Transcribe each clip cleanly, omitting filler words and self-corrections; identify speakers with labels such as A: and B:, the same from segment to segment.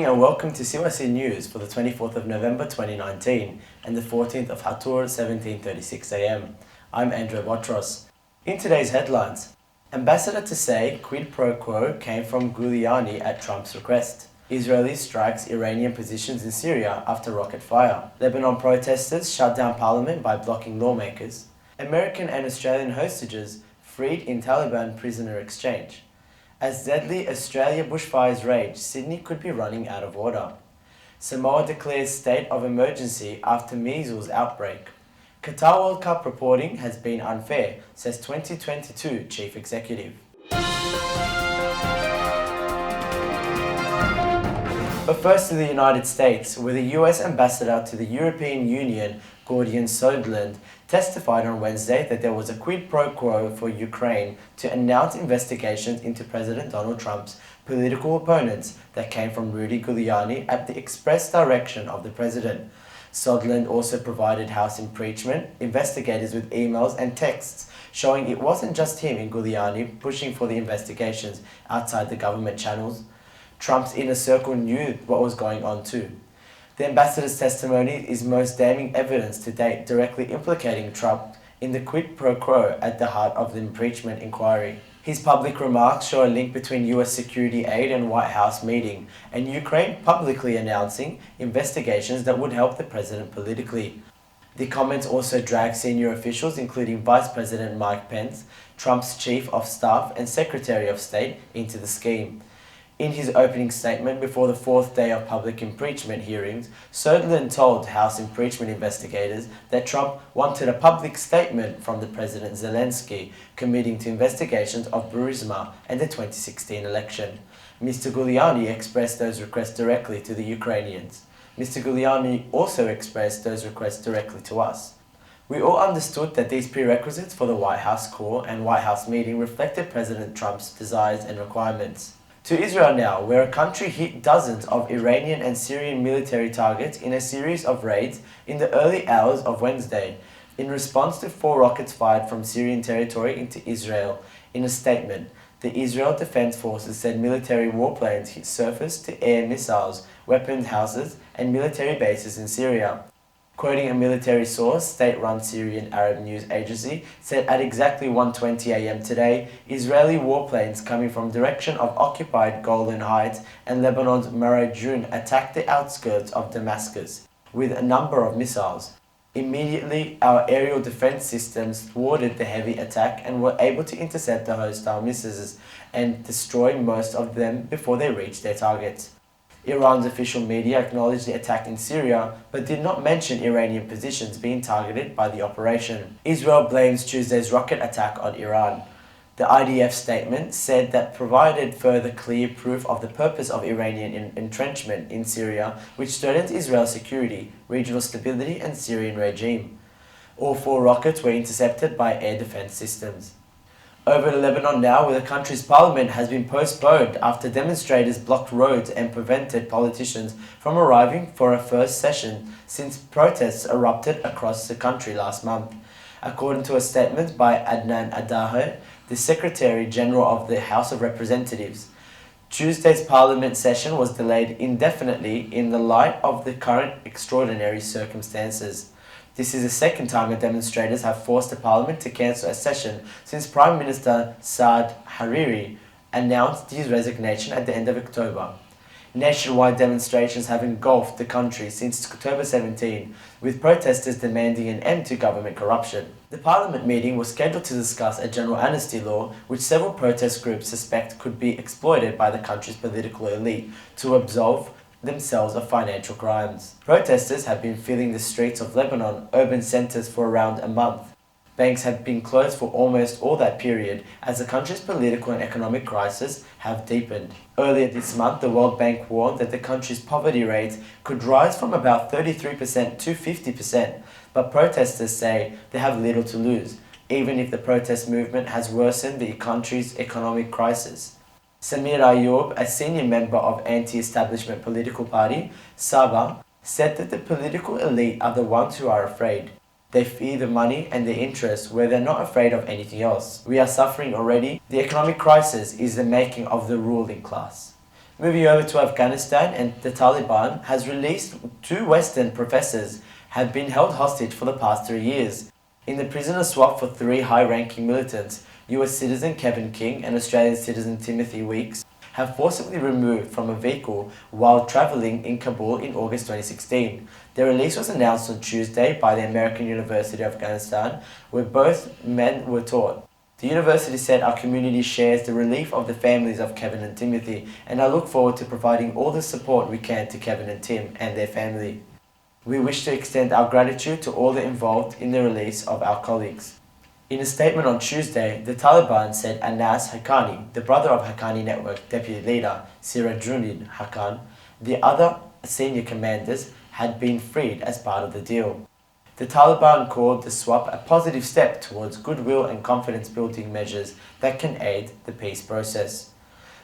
A: and welcome to CYC News for the 24th of November 2019 and the 14th of Hatur 17:36 am. I'm Andrew Botros. In today's headlines, Ambassador to say quid pro quo came from Giuliani at Trump's request. Israeli strikes Iranian positions in Syria after rocket fire. Lebanon protesters shut down parliament by blocking lawmakers. American and Australian hostages freed in Tal-iban prisoner exchange. As deadly Australia bushfires rage, Sydney could be running out of water. Samoa declares state of emergency after measles outbreak. Qatar World Cup reporting has been unfair, says 2022 chief executive. But first to the United States, where the US ambassador to the European Union, Gordon Sondland, testified on Wednesday that there was a quid pro quo for Ukraine to announce investigations into President Donald Trump's political opponents that came from Rudy Giuliani at the express direction of the president. Sondland also provided House impeachment investigators with emails and texts showing it wasn't just him and Giuliani pushing for the investigations outside the government channels. Trump's inner circle knew what was going on too. The ambassador's testimony is most damning evidence to date directly implicating Trump in the quid pro quo at the heart of the impeachment inquiry. His public remarks show a link between US security aid and White House meeting, and Ukraine publicly announcing investigations that would help the president politically. The comments also drag senior officials, including Vice President Mike Pence, Trump's Chief of Staff and Secretary of State, into the scheme. In his opening statement before the fourth day of public impeachment hearings, Sondland told House impeachment investigators that Trump wanted a public statement from the President Zelensky committing to investigations of Burisma and the 2016 election. Mr. Giuliani expressed those requests directly to the Ukrainians. Mr. Giuliani also expressed those requests directly to us. We all understood that these prerequisites for the White House call and White House meeting reflected President Trump's desires and requirements. To Israel now, where a country hit dozens of Iranian and Syrian military targets in a series of raids in the early hours of Wednesday, in response to 4 rockets fired from Syrian territory into Israel. In a statement, the Israel Defense Forces said military warplanes hit surface-to-air missiles, weapons houses, and military bases in Syria. Quoting a military source, state-run Syrian Arab news agency said at exactly 1:20 am today, Israeli warplanes coming from direction of occupied Golan Heights and Lebanon's Marajun attacked the outskirts of Damascus with a number of missiles. Immediately, our aerial defense systems thwarted the heavy attack and were able to intercept the hostile missiles and destroy most of them before they reached their targets. Iran's official media acknowledged the attack in Syria, but did not mention Iranian positions being targeted by the operation. Israel blames Tuesday's rocket attack on Iran. The IDF statement said that provided further clear proof of the purpose of Iranian entrenchment in Syria, which threatens Israel's security, regional stability and Syrian regime. All 4 rockets were intercepted by air defense systems. Over to Lebanon now, where the country's parliament has been postponed after demonstrators blocked roads and prevented politicians from arriving for a first session since protests erupted across the country last month. According to a statement by Adnan Adahe, the Secretary General of the House of Representatives, Tuesday's parliament session was delayed indefinitely in the light of the current extraordinary circumstances. This is the second time that demonstrators have forced the parliament to cancel a session since Prime Minister Saad Hariri announced his resignation at the end of October. Nationwide demonstrations have engulfed the country since October 17, with protesters demanding an end to government corruption. The parliament meeting was scheduled to discuss a general amnesty law, which several protest groups suspect could be exploited by the country's political elite to absolve themselves of financial crimes. Protesters have been filling the streets of Lebanon urban centers for around a month. Banks have been closed for almost all that period as the country's political and economic crisis have deepened. Earlier this month, the World Bank warned that the country's poverty rate could rise from about 33% to 50%, but protesters say they have little to lose, even if the protest movement has worsened the country's economic crisis. Samir Ayoub, a senior member of anti-establishment political party, Saba, said that the political elite are the ones who are afraid. They fear the money and the interest where they're not afraid of anything else. We are suffering already. The economic crisis is the making of the ruling class. Moving over to Afghanistan, and the Taliban has released 2 Western professors have been held hostage for the past 3 years. In the prisoner swap for 3 high-ranking militants, US citizen Kevin King and Australian citizen Timothy Weeks have forcibly removed from a vehicle while travelling in Kabul in August 2016. Their release was announced on Tuesday by the American University of Afghanistan, where both men were taught. The university said, "Our community shares the relief of the families of Kevin and Timothy, and I look forward to providing all the support we can to Kevin and Tim and their family. We wish to extend our gratitude to all the involved in the release of our colleagues." In a statement on Tuesday, the Taliban said Anas Haqqani, the brother of Haqqani Network deputy leader Sirajuddin Haqqan, the other senior commanders had been freed as part of the deal. The Taliban called the swap a positive step towards goodwill and confidence-building measures that can aid the peace process.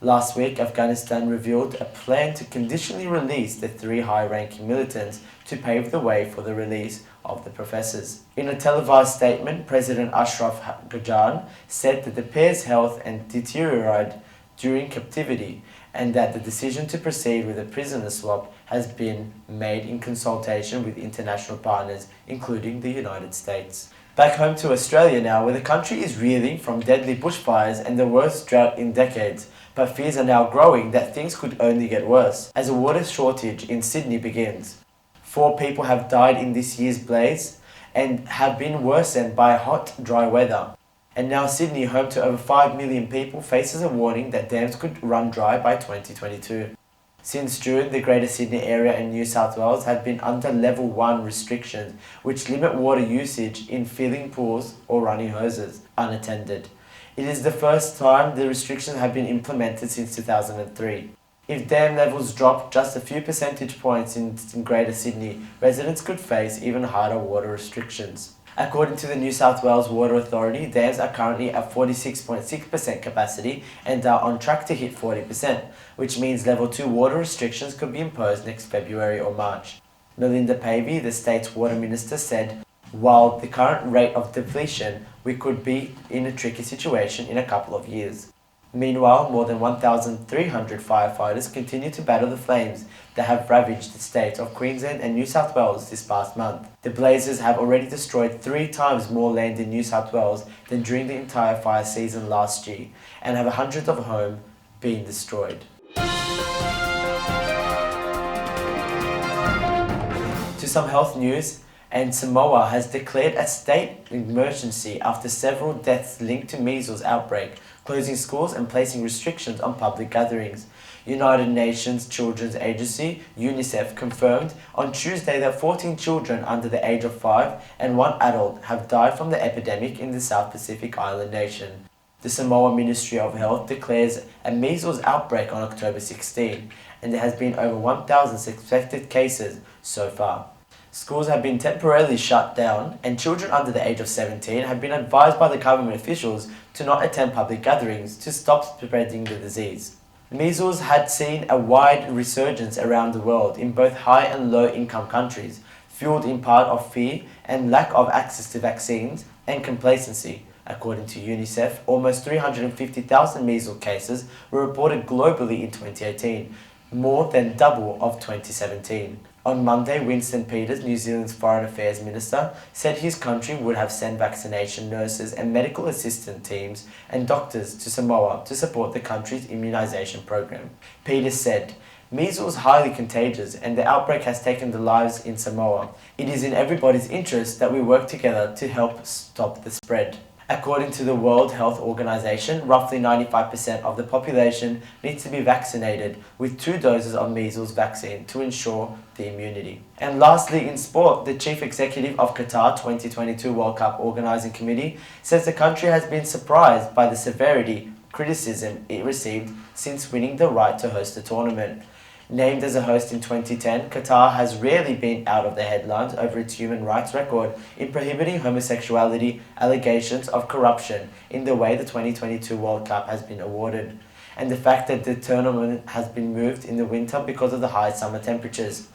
A: Last week, Afghanistan revealed a plan to conditionally release the 3 high-ranking militants to pave the way for the release of the professors. In a televised statement, President Ashraf Ghani said that the pair's health had deteriorated during captivity and that the decision to proceed with a prisoner swap has been made in consultation with international partners, including the United States. Back home to Australia now, where the country is reeling from deadly bushfires and the worst drought in decades, but fears are now growing that things could only get worse as a water shortage in Sydney begins. 4 people have died in this year's blaze and have been worsened by hot, dry weather. And now Sydney, home to over 5 million people, faces a warning that dams could run dry by 2022. Since June, the Greater Sydney area and New South Wales have been under Level 1 restrictions, which limit water usage in filling pools or running hoses, unattended. It is the first time the restrictions have been implemented since 2003. If dam levels drop just a few percentage points in Greater Sydney, residents could face even harder water restrictions. According to the New South Wales Water Authority, dams are currently at 46.6% capacity and are on track to hit 40%, which means Level 2 water restrictions could be imposed next February or March. Melinda Pavey, the state's water minister, said, "While the current rate of depletion, we could be in a tricky situation in a couple of years." Meanwhile, more than 1,300 firefighters continue to battle the flames that have ravaged the states of Queensland and New South Wales this past month. The blazes have already destroyed 3 times more land in New South Wales than during the entire fire season last year, and have hundreds of homes been destroyed. To some health news, and Samoa has declared a state emergency after several deaths linked to measles outbreak, closing schools and placing restrictions on public gatherings. United Nations Children's Agency, UNICEF, confirmed on Tuesday that 14 children under the age of 5 and 1 adult have died from the epidemic in the South Pacific island nation. The Samoa Ministry of Health declares a measles outbreak on October 16, and there has been over 1,000 suspected cases so far. Schools have been temporarily shut down, and children under the age of 17 have been advised by the government officials to not attend public gatherings to stop spreading the disease. Measles had seen a wide resurgence around the world in both high and low income countries, fueled in part of fear and lack of access to vaccines and complacency. According to UNICEF, almost 350,000 measles cases were reported globally in 2018, more than double of 2017. On Monday, Winston Peters, New Zealand's Foreign Affairs Minister, said his country would have sent vaccination nurses and medical assistant teams and doctors to Samoa to support the country's immunisation program. Peters said, "Measles is highly contagious and the outbreak has taken the lives in Samoa. It is in everybody's interest that we work together to help stop the spread." According to the World Health Organization, roughly 95% of the population needs to be vaccinated with 2 doses of measles vaccine to ensure the immunity. And lastly, in sport, the chief executive of Qatar 2022 World Cup Organizing Committee says the country has been surprised by the severity criticism it received since winning the right to host the tournament. Named as a host in 2010, Qatar has rarely been out of the headlines over its human rights record in prohibiting homosexuality, allegations of corruption in the way the 2022 World Cup has been awarded, and the fact that the tournament has been moved in the winter because of the high summer temperatures.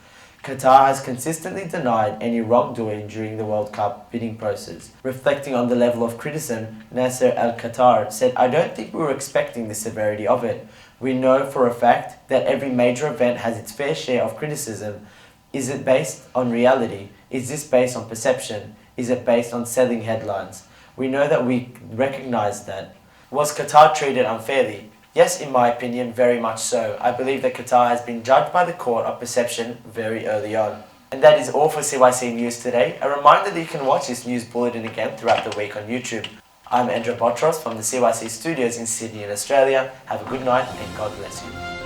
A: Qatar has consistently denied any wrongdoing during the World Cup bidding process. Reflecting on the level of criticism, Nasser Al-Khatar said, "I don't think we were expecting the severity of it. We know for a fact that every major event has its fair share of criticism. Is it based on reality? Is this based on perception? Is it based on selling headlines? We know that we recognize that. Was Qatar treated unfairly? Yes, in my opinion, very much so. I believe that Qatar has been judged by the court of perception very early on. And that is all for CYC News today. A reminder that you can watch this news bulletin again throughout the week on YouTube. I'm Andrew Botros from the CYC studios in Sydney in Australia. Have a good night and God bless you.